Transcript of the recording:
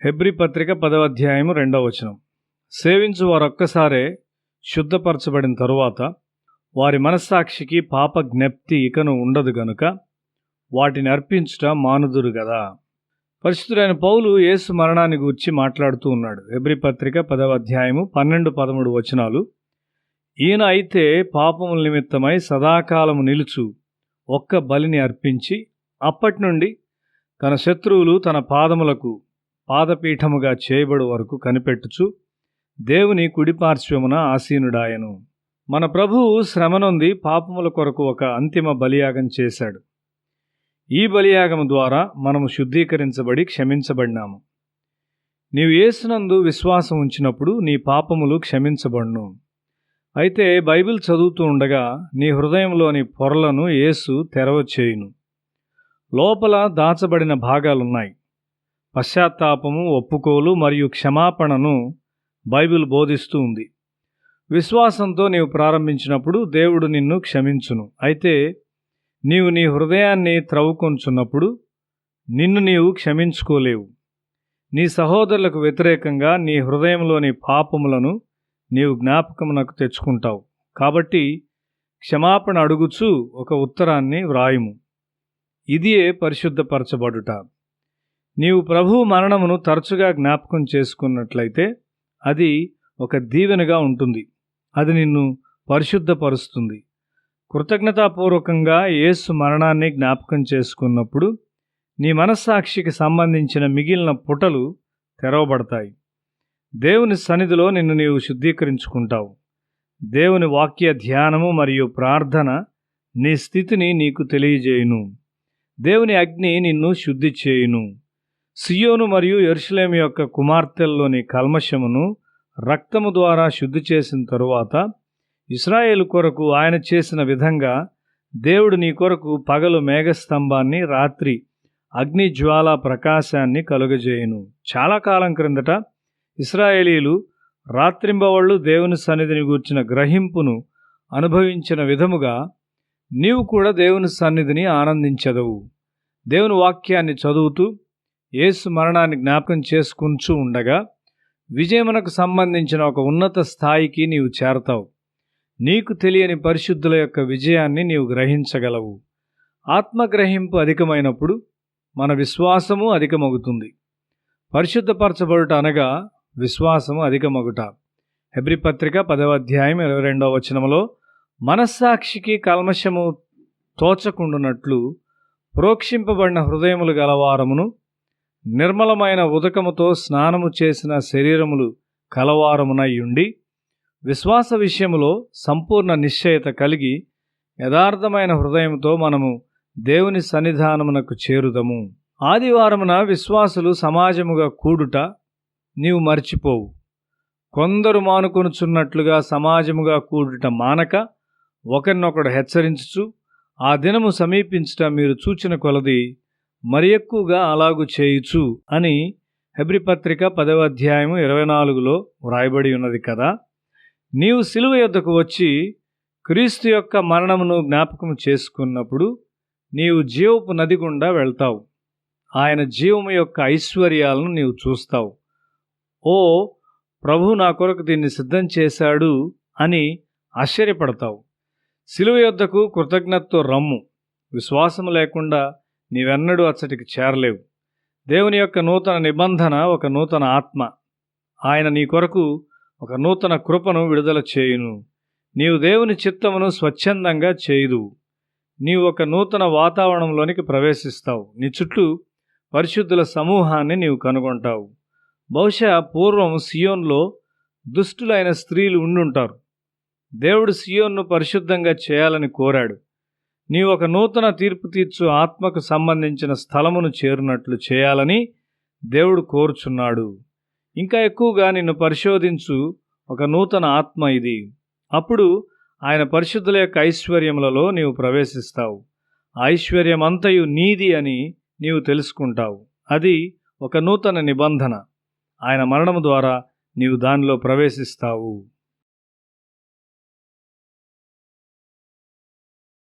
Hebrew పత్రిక 10వ అధ్యాయము 2వ వచనం. సేవించు వారొక్కసారే శుద్ధపరచబడిన తరువాత వారి మనస్సాక్షికి పాప జ్ఞప్తి ఇకను ఉండదు గనుక వాటిని అర్పించుట మానుదురు గదా. పరిశుద్ధుడైన పౌలు యేసు మరణాన్ని గూర్చి మాట్లాడుతూ ఉన్నాడు. హెబ్రీ పత్రిక 10వ అధ్యాయము 12-13 వచనాలు. ఈయన అయితే పాపముల నిమిత్తమై సదాకాలము నిలుచు ఒక్క బలిని అర్పించి అప్పటి నుండి తన శత్రువులు తన పాదములకు పాదపీఠముగా చేయబడు వరకు కనిపెట్టుచు దేవుని కుడిపార్శ్వమున ఆసీనుడాయను. మన ప్రభువు శ్రమనొంది పాపముల కొరకు ఒక అంతిమ బలియాగం చేశాడు. ఈ బలియాగము ద్వారా మనము శుద్ధీకరించబడి క్షమించబడినాము. నీవు యేసునందు విశ్వాసం ఉంచినప్పుడు నీ పాపములు క్షమించబడును. అయితే బైబిల్ చదువుతూ ఉండగా నీ హృదయంలోని పొరలను యేసు తెరవచేయును. లోపల దాచబడిన భాగాలున్నాయి. పశ్చాత్తాపము, ఒప్పుకోలు మరియు క్షమాపణను బైబిల్ బోధిస్తూ ఉంది. విశ్వాసంతో నీవు ప్రారంభించినప్పుడు దేవుడు నిన్ను క్షమించును. అయితే నీవు నీ హృదయాన్ని త్రవ్వుకొంచున్నప్పుడు నిన్ను నీవు క్షమించుకోలేవు. నీ సహోదరులకు వ్యతిరేకంగా నీ హృదయంలోని పాపములను నీవు జ్ఞాపకమునకు తెచ్చుకుంటావు. కాబట్టి క్షమాపణ అడుగుచూ ఒక ఉత్తరాన్ని వ్రాయుము. ఇదియే పరిశుద్ధపరచబడుట. నీవు ప్రభువు మరణమును తరచుగా జ్ఞాపకం చేసుకున్నట్లయితే అది ఒక దీవెనగా ఉంటుంది. అది నిన్ను పరిశుద్ధపరుస్తుంది. కృతజ్ఞతాపూర్వకంగా యేసు మరణాన్ని జ్ఞాపకం చేసుకున్నప్పుడు నీ మనస్సాక్షికి సంబంధించిన మిగిలిన పుటలు తెరవబడతాయి. దేవుని సన్నిధిలో నిన్ను నీవు శుద్ధీకరించుకుంటావు. దేవుని వాక్య ధ్యానము మరియు ప్రార్థన నీ స్థితిని నీకు తెలియజేయును. దేవుని అగ్ని నిన్ను శుద్ధి చేయును. సియోను మరియు యెరూషలేము యొక్క కుమార్తెల్లోని కల్మషమును రక్తము ద్వారా శుద్ధి చేసిన తరువాత ఇశ్రాయేలు కొరకు ఆయన చేసిన విధంగా దేవుడు నీ కొరకు పగలు మేఘస్తంభాన్ని, రాత్రి అగ్నిజ్వాలా ప్రకాశాన్ని కలుగజేయును. చాలా కాలం క్రిందట ఇశ్రాయేలీలు రాత్రింబవళ్ళు దేవుని సన్నిధిని గూర్చిన గ్రహింపును అనుభవించిన విధముగా నీవు కూడా దేవుని సన్నిధిని ఆనందించెదవు. దేవుని వాక్యాన్ని చదువుతూ యేసు మరణాన్ని జ్ఞాపకం చేసుకుంటూ ఉండగా విజయమునకు సంబంధించిన ఒక ఉన్నత స్థాయికి నీవు చేరతావు. నీకు తెలియని పరిశుద్ధుల యొక్క విజయాన్ని నీవు గ్రహించగలవు. ఆత్మగ్రహింపు అధికమైనప్పుడు మన విశ్వాసము అధికమగుతుంది. పరిశుద్ధపరచబడుట అనగా విశ్వాసము అధికమగుట. హెబ్రీ పత్రిక 10వ అధ్యాయం 22వ వచనములో మనస్సాక్షికి కల్మషము తోచకుండునట్లు ప్రోక్షింపబడిన హృదయములు గలవారమును నిర్మలమైన ఉదకముతో స్నానము చేసిన శరీరములు కలవారమునయ్యుండి విశ్వాస విషయములో సంపూర్ణ నిశ్చయత కలిగి యథార్థమైన హృదయంతో మనము దేవుని సన్నిధానమునకు చేరుదము. ఆదివారమున విశ్వాసులు సమాజముగా కూడుట నీవు మర్చిపోవు. కొందరు మానుకొనుచున్నట్లుగా సమాజముగా కూడుట మానక ఒకరినొకడు హెచ్చరించుచు ఆ దినము సమీపించుట మీరు చూచిన కొలది మరి ఎక్కువగా అలాగు చేయుచు అని హెబ్రీ పత్రిక 10వ అధ్యాయము 24లో వ్రాయబడి ఉన్నది కదా. నీవు సిలువ యొద్దకు వచ్చి క్రీస్తు యొక్క మరణమును జ్ఞాపకం చేసుకున్నప్పుడు నీవు జీవపు నది గుండా వెళ్తావు. ఆయన జీవము యొక్క ఐశ్వర్యాలను నీవు చూస్తావు. ఓ ప్రభు నా కొరకు దీన్ని సిద్ధం చేశాడు అని ఆశ్చర్యపడతావు. సిలువ యొద్దకు కృతజ్ఞతతో రమ్ము. విశ్వాసము లేకుండా నీవెన్నడూ అచ్చటికి చేరలేవు. దేవుని యొక్క నూతన నిబంధన ఒక నూతన ఆత్మ. ఆయన నీ కొరకు ఒక నూతన కృపను విడుదల చేయును. నీవు దేవుని చిత్తమును స్వచ్ఛందంగా చేయుదువు. నీవు ఒక నూతన వాతావరణంలోనికి ప్రవేశిస్తావు. నీ చుట్టూ పరిశుద్ధుల సమూహాన్ని నీవు కనుగొంటావు. బహుశా పూర్వం సియోన్లో దుష్టులైన స్త్రీలు ఉండుంటారు. దేవుడు సియోన్ను పరిశుద్ధంగా చేయాలని కోరాడు. నీవు ఒక నూతన తీర్పు తీర్చు ఆత్మకు సంబంధించిన స్థలమును చేరునట్లు చేయాలని దేవుడు కోరుచున్నాడు. ఇంకా ఎక్కువగా నిన్ను పరిశోధించు ఒక నూతన ఆత్మ ఇది. అప్పుడు ఆయన పరిశుద్ధుల యొక్క ఐశ్వర్యములలో నీవు ప్రవేశిస్తావు. ఐశ్వర్యమంతయు నీది అని నీవు తెలుసుకుంటావు. అది ఒక నూతన నిబంధన. ఆయన మరణము ద్వారా నీవు దానిలో ప్రవేశిస్తావు.